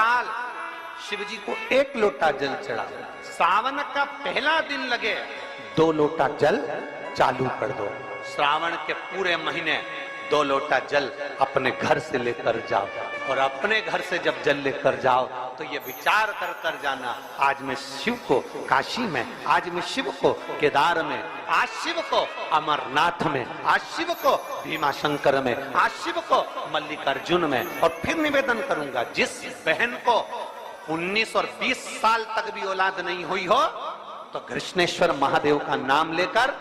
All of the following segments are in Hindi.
साल शिव जी को 1 लोटा जल चढ़ा, सावन का पहला दिन लगे 2 लोटा जल चालू कर दो। श्रावण के पूरे महीने 2 लोटा जल अपने घर से लेकर जाओ, और अपने घर से जब जल लेकर जाओ तो ये विचार कर कर जाना, आज मैं शिव को काशी में, आज मैं शिव को केदार में, आज शिव को अमरनाथ में, आज शिव को भीमा शंकर में, आज शिव को मल्लिकार्जुन में। और फिर निवेदन करूंगा, जिस बहन को 19 और 20 साल तक भी औलाद नहीं हुई हो तो कृष्णेश्वर महादेव का नाम लेकर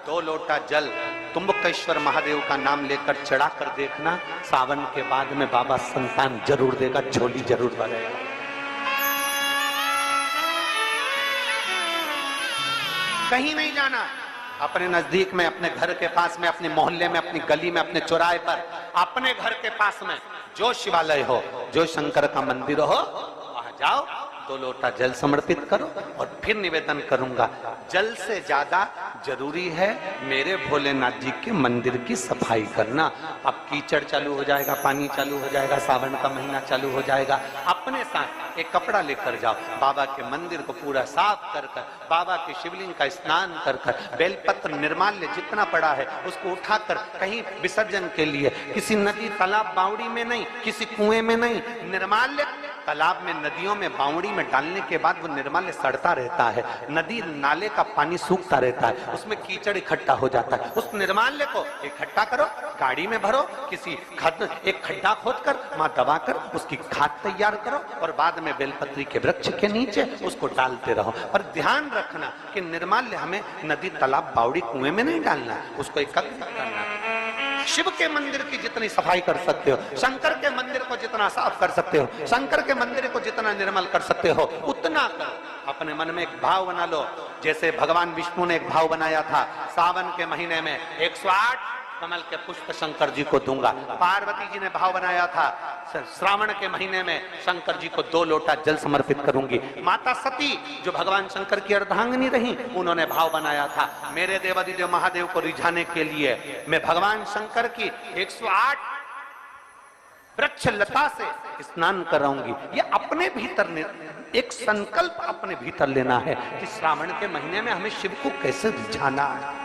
2 लोटा जल तुम्बकेश्वर महादेव का नाम लेकर चढ़ा कर देखना, सावन के बाद में बाबा संतान जरूर देगा, झोली जरूर भरेगा। कहीं नहीं जाना, अपने नजदीक में, अपने घर के पास में, अपने मोहल्ले में, अपनी गली में, अपने चौराहे पर, अपने घर के पास में जो शिवालय हो, जो शंकर का मंदिर हो, वहां जाओ, 2 लोटा जल समर्पित करो। और फिर निवेदन करूंगा, जल से ज्यादा जरूरी है मेरे भोलेनाथ जी के मंदिर की सफाई करना। अब कीचड़ चालू हो जाएगा, पानी चालू हो जाएगा, सावन का महीना चालू हो जाएगा, अपने साथ एक कपड़ा लेकर जाओ, बाबा के मंदिर को पूरा साफ कर कर, बाबा के शिवलिंग का स्नान कर कर, बेलपत्र निर्माल्य जितना पड़ा है उसको उठाकर कहीं विसर्जन के लिए, किसी नदी तालाब बावड़ी में नहीं, किसी कुएं में नहीं, निर्माल्य तालाब में, नदियों में, बावड़ी में डालने के बाद वो निर्माल्य सड़ता रहता है, नदी नाले का पानी सूखता रहता है, उसमें कीचड़ इकट्ठा हो जाता है। उस निर्माल्य को इकट्ठा करो, गाड़ी में भरो, किसी एक खड्डा खोदकर वहां दबाकर उसकी खाद तैयार करो, और बाद में बेलपत्री के वृक्ष के नीचे उसको डालते रहो। पर ध्यान रखना कि निर्माल्य हमें नदी तालाब बावड़ी कुएं में नहीं डालना, उसको एकत्रित करना है। शिव के मंदिर की जितनी सफाई कर सकते हो, शंकर के मंदिर को जितना साफ कर सकते हो, शंकर के मंदिर को जितना निर्मल कर सकते हो, उतना करो। अपने मन में एक भाव बना लो, जैसे भगवान विष्णु ने एक भाव बनाया था, सावन के महीने में 108 कमल के पुष्प शंकर जी को दूंगा। पार्वती जी ने भाव बनाया था, श्रावण के महीने में शंकर जी को 2 लोटा जल समर्पित करूंगी। माता सती जो भगवान शंकर की अर्धांगिनी रही, उन्होंने भाव बनाया था, मेरे देवादिदेव महादेव को रिझाने के लिए मैं भगवान शंकर की 108 वृक्ष लता से स्नान कराऊंगी। ये अपने भीतर एक संकल्प अपने भीतर लेना है कि श्रावण के महीने में हमें शिव को कैसे रिझाना है,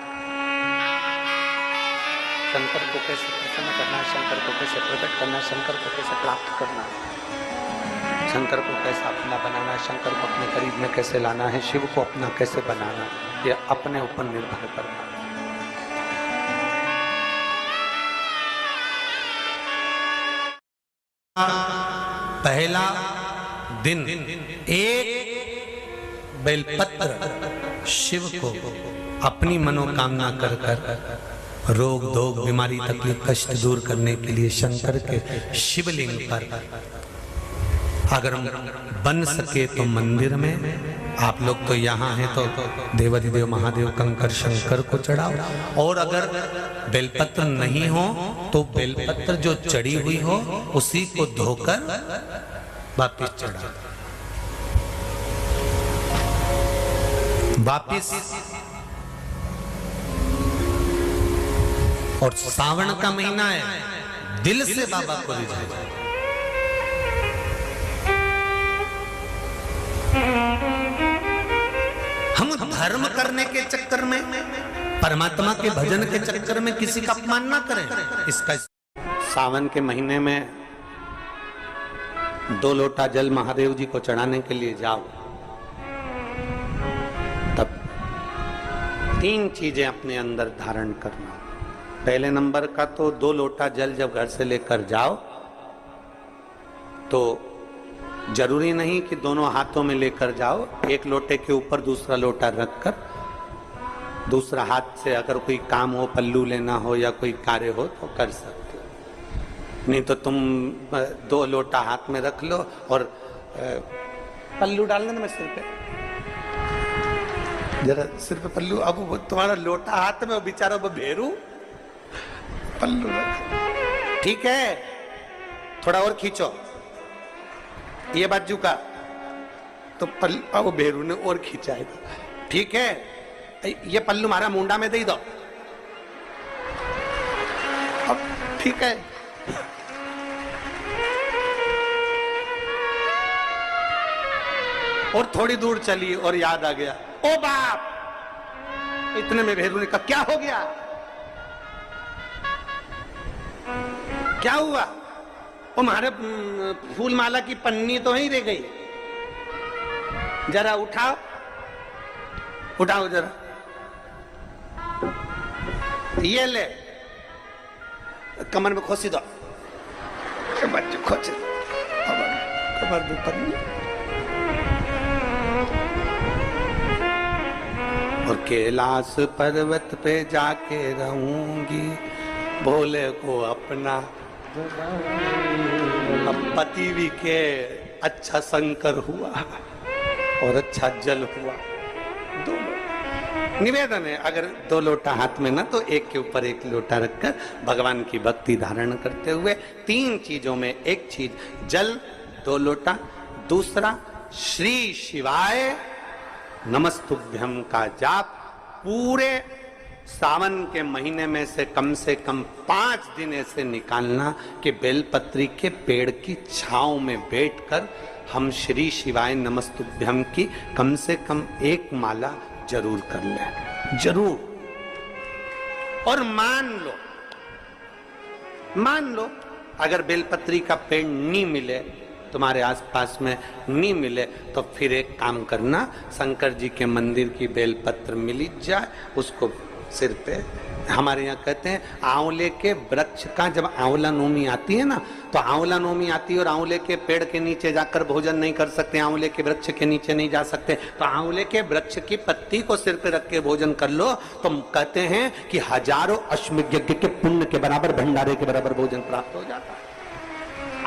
शंकर को कैसे प्रसन्न करना है, शंकर को कैसे प्रकट करना है, शंकर को कैसे प्राप्त करना है, शंकर को कैसे अपना बनाना है, शंकर को अपने करीब में कैसे लाना है, शिव को अपना कैसे बनाना है, ये अपने ऊपर निर्भर करना है। पहला दिन एक बेलपत्र शिव को अपनी मनोकामना कर कर रोग धोग बीमारी तकलीफ कष्ट दूर करने के लिए शंकर के शिवलिंग पर अगर बन सके तो मंदिर में, आप लोग तो यहाँ हैं तो देवादिदेव महादेव कंकर शंकर को चढ़ाओ, और अगर बेलपत्र नहीं हो तो बेलपत्र जो चढ़ी हुई हो उसी को धोकर वापिस चढ़ाओ। वापिस और सावन का महीना है, दिल से बाबा को रिझाओ। हम धर्म करने के चक्कर में, परमात्मा के भजन के चक्कर में किसी का अपमान ना करें। इसका सावन के महीने में 2 लोटा जल महादेव जी को चढ़ाने के लिए जाओ, तब 3 चीजें अपने अंदर धारण करना। पहले नंबर का तो 2 लोटा जल जब घर से लेकर जाओ तो जरूरी नहीं कि दोनों हाथों में लेकर जाओ, एक लोटे के ऊपर दूसरा लोटा रखकर दूसरा हाथ से अगर कोई काम हो, पल्लू लेना हो या कोई कार्य हो तो कर सकते हो। नहीं तो तुम 2 लोटा हाथ में रख लो और पल्लू डालना ना सिर पे, जरा सिर पे पल्लू। अब वो तुम्हारा लोटा हाथ में, बेचारा वो भेरू पल्लू रख, ठीक है, थोड़ा और खींचो ये बाजू का, तो पल्लू वो भेरू ने और खींचा है, ठीक है, ये पल्लू मारा मुंडा में दे दो, अब ठीक है। और थोड़ी दूर चली और याद आ गया, ओ बाप! इतने में भेरू ने कहा, क्या हो गया? क्या हुआ? वो हमारे फूल माला की पन्नी तो वहीं रह गई, जरा उठाओ, उठाओ जरा, ये ले, कमर में खोसी दो, बच्चे खोचे, कमर में पन्नी। और कैलाश पर्वत पे जाके रहूंगी, भोले को अपना। अब पति भी के अच्छा शंकर हुआ और अच्छा जल हुआ। दो निवेदन है, अगर 2 लोटा हाथ में ना तो एक के ऊपर एक लोटा रखकर भगवान की भक्ति धारण करते हुए 3 चीजों में एक चीज जल 2 लोटा, दूसरा श्री शिवाय नमस्तुभ्यम का जाप पूरे सावन के महीने में से कम 5 दिन ऐसे निकालना कि बेलपत्री के पेड़ की छांव में बैठकर हम श्री शिवाय नमस्तुभ्यम की कम से कम 1 माला जरूर कर लें, जरूर। और मान लो अगर बेलपत्री का पेड़ नहीं मिले, तुम्हारे आसपास में नहीं मिले, तो फिर एक काम करना, शंकर जी के मंदिर की बेलपत्र मिली जाए, उसको सिर पे, हमारे यहाँ कहते हैं आंवले के वृक्ष का जब आंवला नवमी आती है ना, तो आंवला नवमी आती है और आंवले के पेड़ के नीचे जाकर भोजन नहीं कर सकते, आंवले के वृक्ष के नीचे नहीं जा सकते, तो आंवले के वृक्ष की पत्ती को सिर पे रख के भोजन कर लो, तो कहते हैं कि हजारों अश्वमेध यज्ञ के पुण्य के बराबर, भंडारे के बराबर भोजन प्राप्त हो जाता है।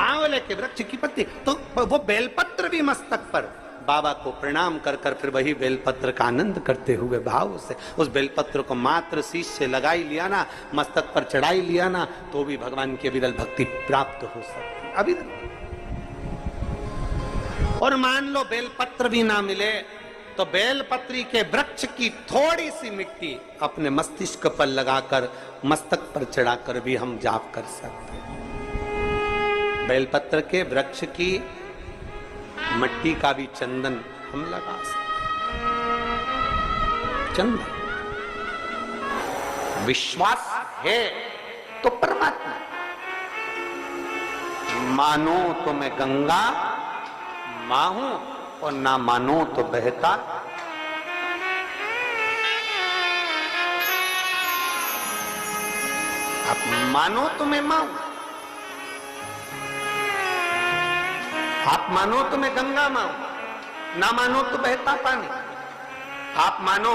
आंवले के वृक्ष की पत्ती, तो वो बेलपत्र भी मस्तक पर बाबा को प्रणाम कर कर फिर वही बेलपत्र का आनंद करते हुए भाव से उस बेलपत्र को मात्र शीश से लगाई लिया ना, मस्तक पर चढ़ाई लिया ना, तो भी भगवान की विरल भक्ति प्राप्त हो सकती अभी। और मान लो बेलपत्र भी ना मिले, तो बेलपत्री के वृक्ष की थोड़ी सी मिट्टी अपने मस्तिष्क पर लगाकर, मस्तक पर चढ़ाकर भी हम जाप कर सकते हैं। बेलपत्र के वृक्ष की मट्टी का भी चंदन हम लगा सकते। चंदन विश्वास है तो परमात्मा, मानो तो मैं गंगा मां हूं और ना मानो तो बहता। आप मानो तो मैं मां हूं, आप मानो तो मैं गंगा मां हूं, ना मानो तो बहता पानी। आप मानो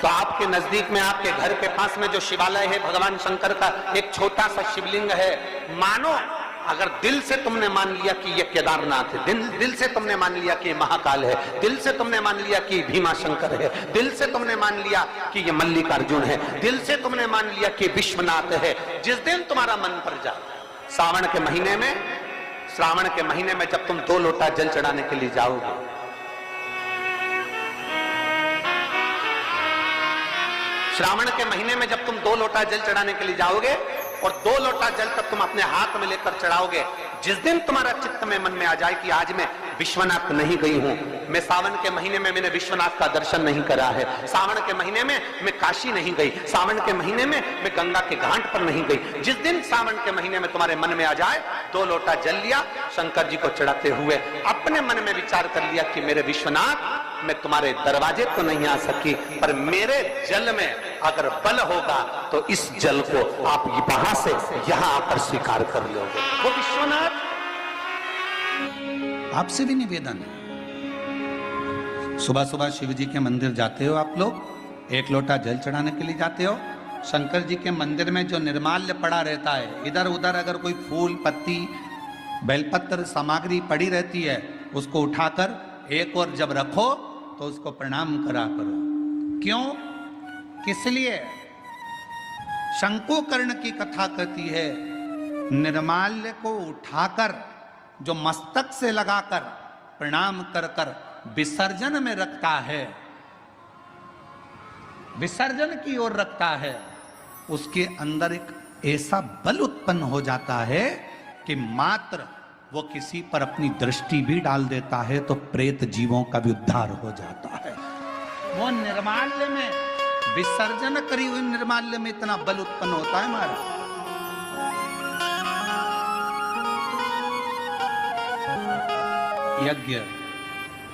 तो आपके नजदीक में, आपके घर के पास में जो शिवालय है भगवान शंकर का, एक छोटा सा शिवलिंग है। मानो अगर दिल से तुमने मान लिया कि ये केदारनाथ है, दिल से तुमने मान लिया कि ये महाकाल है, दिल से तुमने मान लिया कि भीमा शंकर है, दिल से तुमने मान लिया कि ये मल्लिकार्जुन है, दिल से तुमने मान लिया कि विश्वनाथ है। जिस दिन तुम्हारा मन पर जाए, श्रावण के महीने में जब तुम 2 लोटा जल चढ़ाने के लिए जाओगे, श्रावण के महीने में जब तुम 2 लोटा जल चढ़ाने के लिए जाओगे और 2 लोटा जल तब तुम अपने हाथ में लेकर चढ़ाओगे, जिस दिन तुम्हारा चित्त में मन में आ जाए कि आज मैं विश्वनाथ नहीं गई हूं, मैं सावन के महीने में मैंने विश्वनाथ का दर्शन नहीं करा है, सावन के महीने में मैं काशी नहीं गई, सावन के महीने में मैं गंगा के घाट पर नहीं गई, जिस दिन सावन के महीने में तुम्हारे मन में आ जाए, 2 लोटा जल लिया, शंकर जी को चढ़ाते हुए अपने मन में विचार कर लिया कि मेरे विश्वनाथ, मैं तुम्हारे दरवाजे तो नहीं आ सकी, पर मेरे जल में अगर बल होगा तो इस जल को आप वहां से यहां आकर स्वीकार कर लोगे। वो विश्वनाथ, आपसे भी निवेदन है, सुबह सुबह शिव जी के मंदिर जाते हो आप लोग, 1 लोटा जल चढ़ाने के लिए जाते हो, शंकर जी के मंदिर में जो निर्माल्य पड़ा रहता है, इधर उधर अगर कोई फूल पत्ती बेलपत्र सामग्री पड़ी रहती है, उसको उठाकर एक और जब रखो तो उसको प्रणाम करा करो। क्यों, किस लिए? शंकुकर्ण की कथा कहती है, निर्माल्य को उठाकर जो मस्तक से लगाकर प्रणाम कर कर विसर्जन में रखता है, विसर्जन की ओर रखता है, उसके अंदर एक ऐसा बल उत्पन्न हो जाता है कि मात्र वो किसी पर अपनी दृष्टि भी डाल देता है तो प्रेत जीवों का भी उद्धार हो जाता है। वो निर्माल्य में विसर्जन करी हुई निर्माल्य में इतना बल उत्पन्न होता है महाराज। यज्ञ,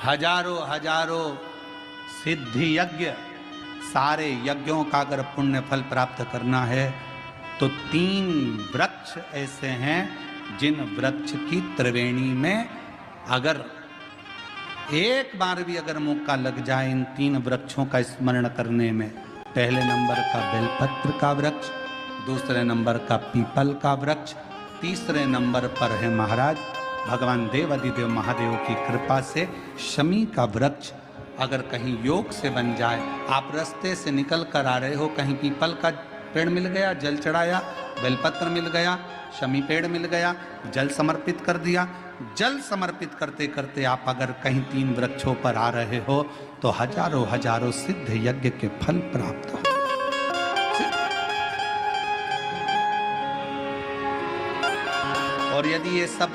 हजारों हजारों सिद्धि यज्ञ, सारे यज्ञों का अगर पुण्य फल प्राप्त करना है तो 3 वृक्ष ऐसे हैं जिन वृक्ष की त्रिवेणी में अगर एक बार भी अगर मौका लग जाए इन 3 वृक्षों का स्मरण करने में, पहले नंबर का बेलपत्र का वृक्ष, दूसरे नंबर का पीपल का वृक्ष, तीसरे नंबर पर है महाराज भगवान देवाधिदेव महादेव की कृपा से शमी का वृक्ष। अगर कहीं योग से बन जाए, आप रास्ते से निकल कर आ रहे हो, कहीं पीपल का पेड़ मिल गया, जल चढ़ाया, बेलपत्र मिल गया, शमी पेड़ मिल गया, जल समर्पित कर दिया, जल समर्पित करते करते आप अगर कहीं 3 वृक्षों पर आ रहे हो तो हजारों हजारों सिद्ध यज्ञ के फल प्राप्त हो। और यदि ये सब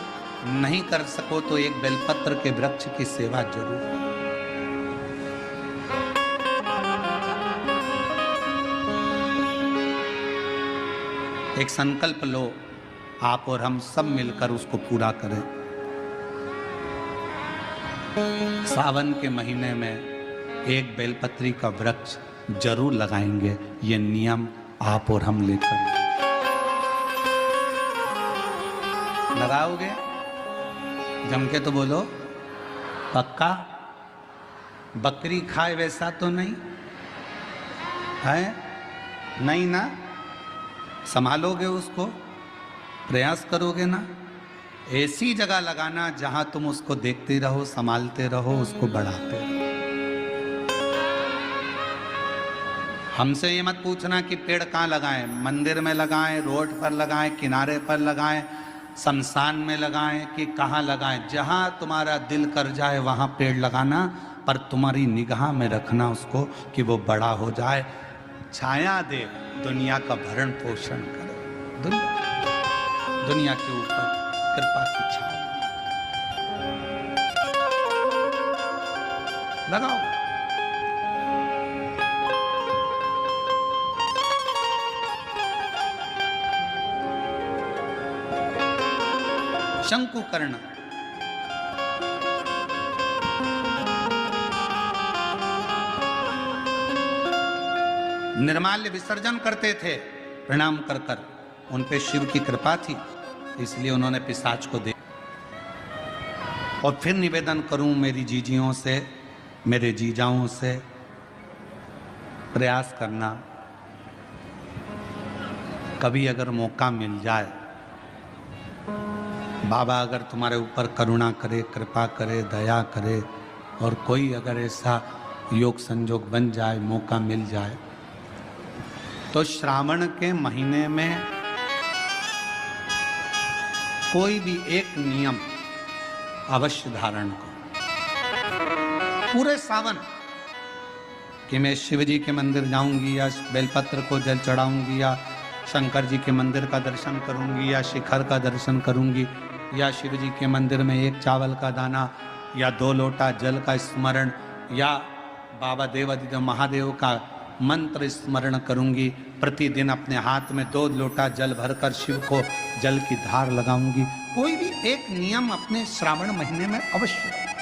नहीं कर सको तो एक बेलपत्र के वृक्ष की सेवा जरूर। एक संकल्प लो, आप और हम सब मिलकर उसको पूरा करें। सावन के महीने में एक बेलपत्री का वृक्ष जरूर लगाएंगे, ये नियम आप और हम लेकर। लगाओगे? जम के तो बोलो, पक्का? बकरी खाए वैसा तो नहीं है? नहीं ना? संभालोगे उसको, प्रयास करोगे ना? ऐसी जगह लगाना जहां तुम उसको देखते रहो, संभालते रहो, उसको बढ़ाते रहो। हमसे ये मत पूछना कि पेड़ कहाँ लगाएं, मंदिर में लगाएं, रोड पर लगाएं, किनारे पर लगाएं, शमशान में लगाएं कि कहाँ लगाएं। जहां तुम्हारा दिल कर जाए वहां पेड़ लगाना, पर तुम्हारी निगाह में रखना उसको कि वो बड़ा हो जाए, छाया दे, दुनिया का भरण पोषण करे, दुनिया के ऊपर कृपा की छाया लगाओ। शंकुकर्ण निर्माल्य विसर्जन करते थे प्रणाम कर कर, उन पे शिव की कृपा थी इसलिए उन्होंने पिशाच को दे। और फिर निवेदन करूं मेरी जीजियों से, मेरे जीजाओं से, प्रयास करना कभी अगर मौका मिल जाए, बाबा अगर तुम्हारे ऊपर करुणा करे, कृपा करे, दया करे और कोई अगर ऐसा योग संजोग बन जाए, मौका मिल जाए, तो श्रावण के महीने में कोई भी एक नियम अवश्य धारण करो पूरे सावन, कि मैं शिव जी के मंदिर जाऊंगी या बेलपत्र को जल चढ़ाऊंगी या शंकर जी के मंदिर का दर्शन करूंगी या शिखर का दर्शन करूंगी या शिव जी के मंदिर में 1 चावल का दाना या 2 लोटा जल का स्मरण या बाबा देवाधिदेव महादेव का मंत्र स्मरण करूंगी। प्रतिदिन अपने हाथ में 2 लोटा जल भरकर शिव को जल की धार लगाऊंगी। कोई भी एक नियम अपने श्रावण महीने में अवश्य